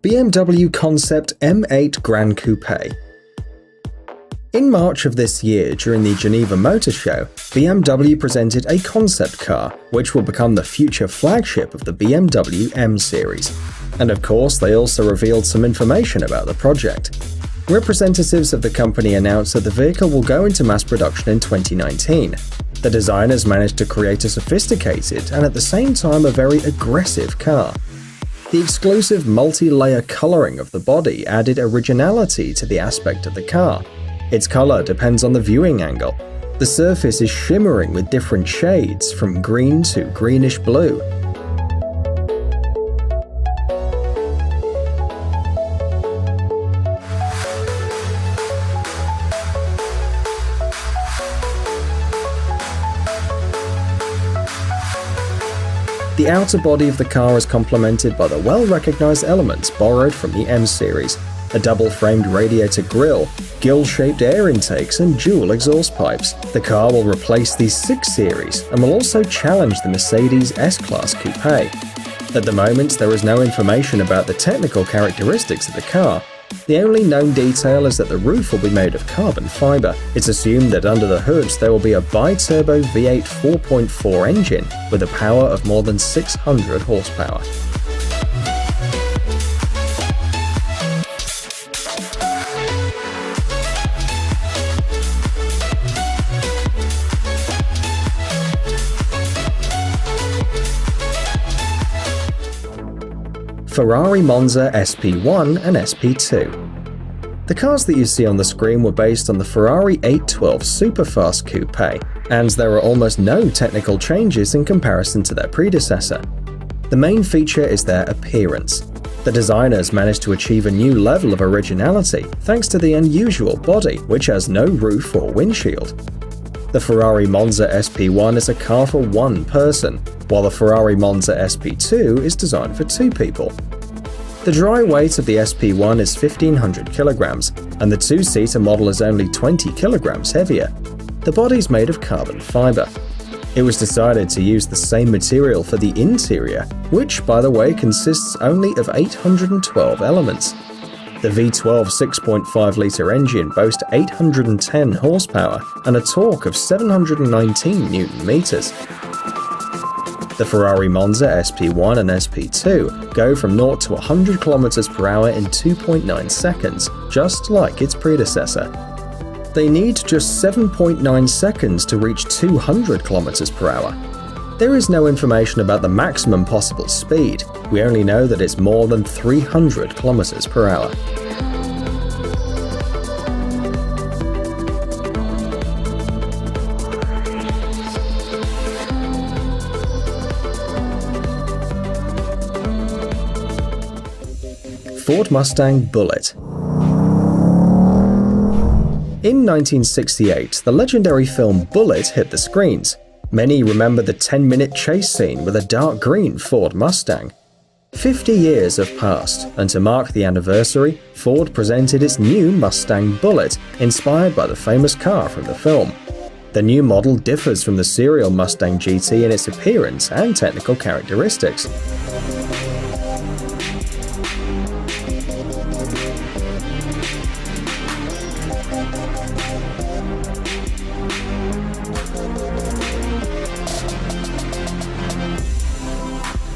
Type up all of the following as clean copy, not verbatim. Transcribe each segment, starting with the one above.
BMW Concept M8 Grand Coupe. In March of this year, during the Geneva Motor Show, BMW presented a concept car, which will become the future flagship of the BMW M series. And of course, they also revealed some information about the project. Representatives of the company announced that the vehicle will go into mass production in 2019. The designers managed to create a sophisticated and at the same time a very aggressive car. The exclusive multi-layer coloring of the body added originality to the aspect of the car. Its color depends on the viewing angle. The surface is shimmering with different shades, from green to greenish blue. The outer body of the car is complemented by the well-recognized elements borrowed from the M series: a double-framed radiator grille, gill-shaped air intakes, and dual exhaust pipes. The car will replace the 6 Series and will also challenge the Mercedes S-Class Coupe. At the moment, there is no information about the technical characteristics of the car. The only known detail is that the roof will be made of carbon fiber. It's assumed that under the hood there will be a bi-turbo V8 4.4 engine with a power of more than 600 horsepower. Ferrari Monza SP1 and SP2. The cars that you see on the screen were based on the Ferrari 812 Superfast Coupe, and there are almost no technical changes in comparison to their predecessor. The main feature is their appearance. The designers managed to achieve a new level of originality thanks to the unusual body, which has no roof or windshield. The Ferrari Monza SP1 is a car for one person, while the Ferrari Monza SP2 is designed for 2 people. The dry weight of the SP1 is 1,500 kilograms, and the 2-seater model is only 20 kilograms heavier. The body's made of carbon fiber. It was decided to use the same material for the interior, which, by the way, consists only of 812 elements. The V12 6.5-litre engine boasts 810 horsepower and a torque of 719 Nm. The Ferrari Monza SP1 and SP2 go from 0 to 100 km/h in 2.9 seconds, just like its predecessor. They need just 7.9 seconds to reach 200 km/h. There is no information about the maximum possible speed. We only know that it's more than 300 km/h. Ford Mustang Bullitt. In 1968, the legendary film Bullitt hit the screens. Many remember the 10-minute chase scene with a dark green Ford Mustang. 50 years have passed, and to mark the anniversary, Ford presented its new Mustang Bullitt, inspired by the famous car from the film. The new model differs from the serial Mustang GT in its appearance and technical characteristics.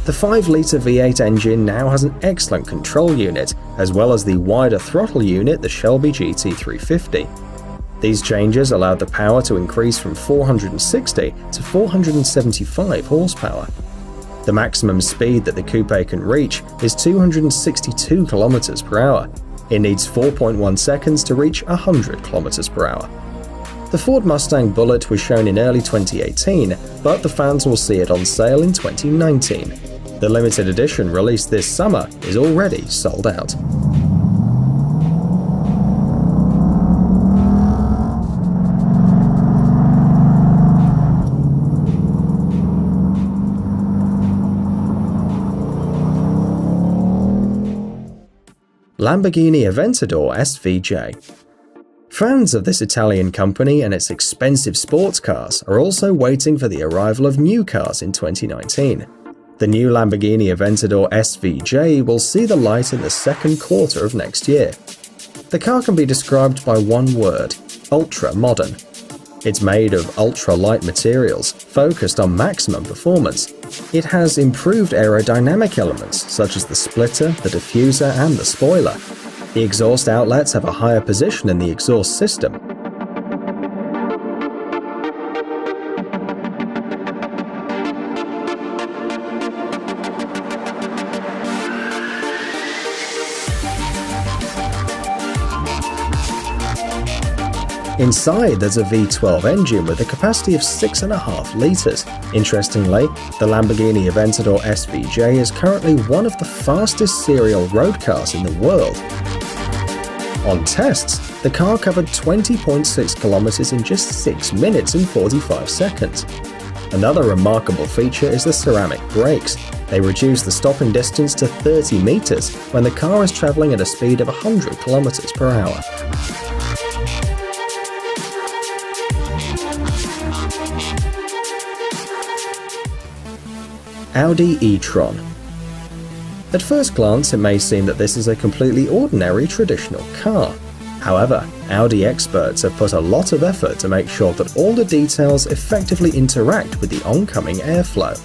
The 5-litre V8 engine now has an excellent control unit, as well as the wider throttle unit, the Shelby GT350. These changes allowed the power to increase from 460 to 475 horsepower. The maximum speed that the coupe can reach is 262 km/h. It needs 4.1 seconds to reach 100 km/h. The Ford Mustang Bullitt was shown in early 2018, but the fans will see it on sale in 2019. The limited edition released this summer is already sold out. Lamborghini Aventador SVJ. Fans of this Italian company and its expensive sports cars are also waiting for the arrival of new cars in 2019. The new Lamborghini Aventador SVJ will see the light in the second quarter of next year. The car can be described by one word: ultra-modern. It's made of ultra-light materials, focused on maximum performance. It has improved aerodynamic elements such as the splitter, the diffuser, and the spoiler. The exhaust outlets have a higher position in the exhaust system. Inside, there's a V12 engine with a capacity of 6.5 litres. Interestingly, the Lamborghini Aventador SVJ is currently one of the fastest serial road cars in the world. On tests, the car covered 20.6 kilometers in just 6 minutes and 45 seconds. Another remarkable feature is the ceramic brakes. They reduce the stopping distance to 30 meters when the car is traveling at a speed of 100 kilometers per hour. Audi e-tron. At first glance, it may seem that this is a completely ordinary traditional car. However, Audi experts have put a lot of effort to make sure that all the details effectively interact with the oncoming airflow.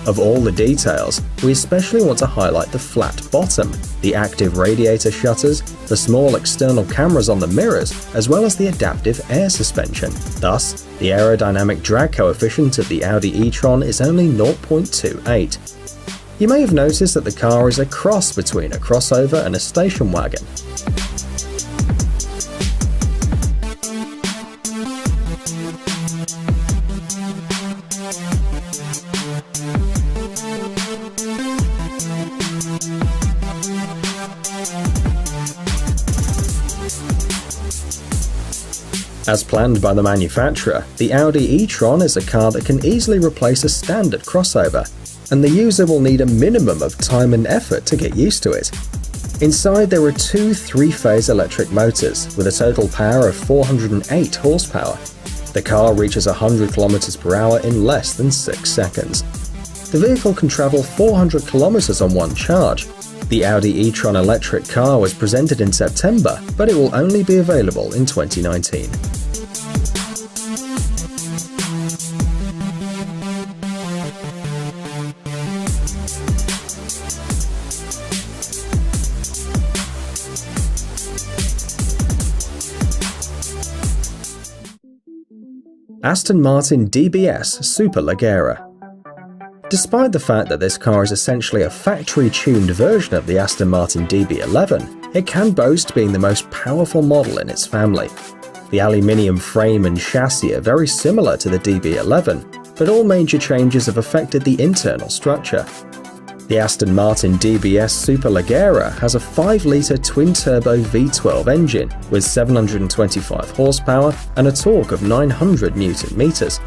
Of all the details, we especially want to highlight the flat bottom, the active radiator shutters, the small external cameras on the mirrors, as well as the adaptive air suspension. Thus, the aerodynamic drag coefficient of the Audi e-tron is only 0.28. You may have noticed that the car is a cross between a crossover and a station wagon. As planned by the manufacturer, the Audi e-tron is a car that can easily replace a standard crossover, and the user will need a minimum of time and effort to get used to it. Inside, there are two 3-phase electric motors with a total power of 408 horsepower. The car reaches 100 km per hour in less than 6 seconds. The vehicle can travel 400 km on one charge. The Audi e-tron electric car was presented in September, but it will only be available in 2019. Aston Martin DBS Superleggera. Despite the fact that this car is essentially a factory-tuned version of the Aston Martin DB11, it can boast being the most powerful model in its family. The aluminium frame and chassis are very similar to the DB11, but all major changes have affected the internal structure. The Aston Martin DBS Superleggera has a 5-litre twin-turbo V12 engine with 725 horsepower and a torque of 900 Nm.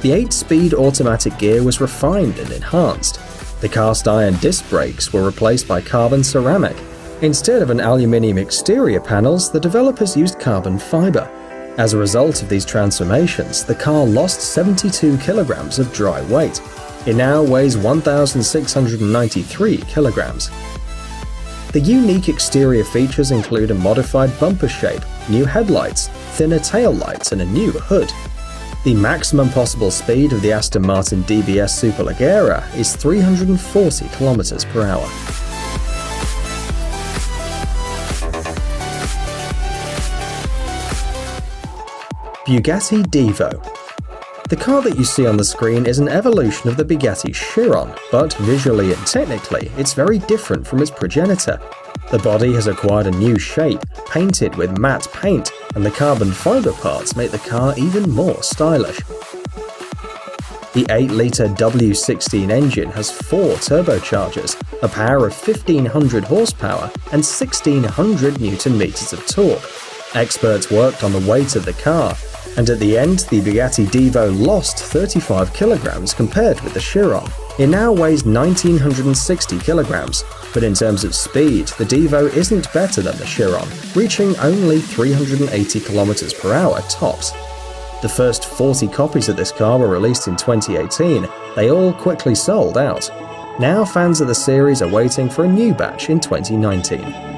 The 8-speed automatic gear was refined and enhanced. The cast-iron disc brakes were replaced by carbon ceramic. Instead of an aluminium exterior panels, the developers used carbon fiber. As a result of these transformations, the car lost 72 kilograms of dry weight. It now weighs 1,693 kilograms. The unique exterior features include a modified bumper shape, new headlights, thinner tail lights, and a new hood. The maximum possible speed of the Aston Martin DBS Superleggera is 340 km per hour. Bugatti Divo. The car that you see on the screen is an evolution of the Bugatti Chiron, but visually and technically, it's very different from its progenitor. The body has acquired a new shape, painted with matte paint, and the carbon fiber parts make the car even more stylish. The 8-litre W16 engine has 4 turbochargers, a power of 1,500 horsepower, and 1,600 Nm of torque. Experts worked on the weight of the car, and at the end, the Bugatti Divo lost 35 kilograms compared with the Chiron. It now weighs 1,960 kilograms, but in terms of speed, the Divo isn't better than the Chiron, reaching only 380 kilometers per hour tops. The first 40 copies of this car were released in 2018. They all quickly sold out. Now fans of the series are waiting for a new batch in 2019.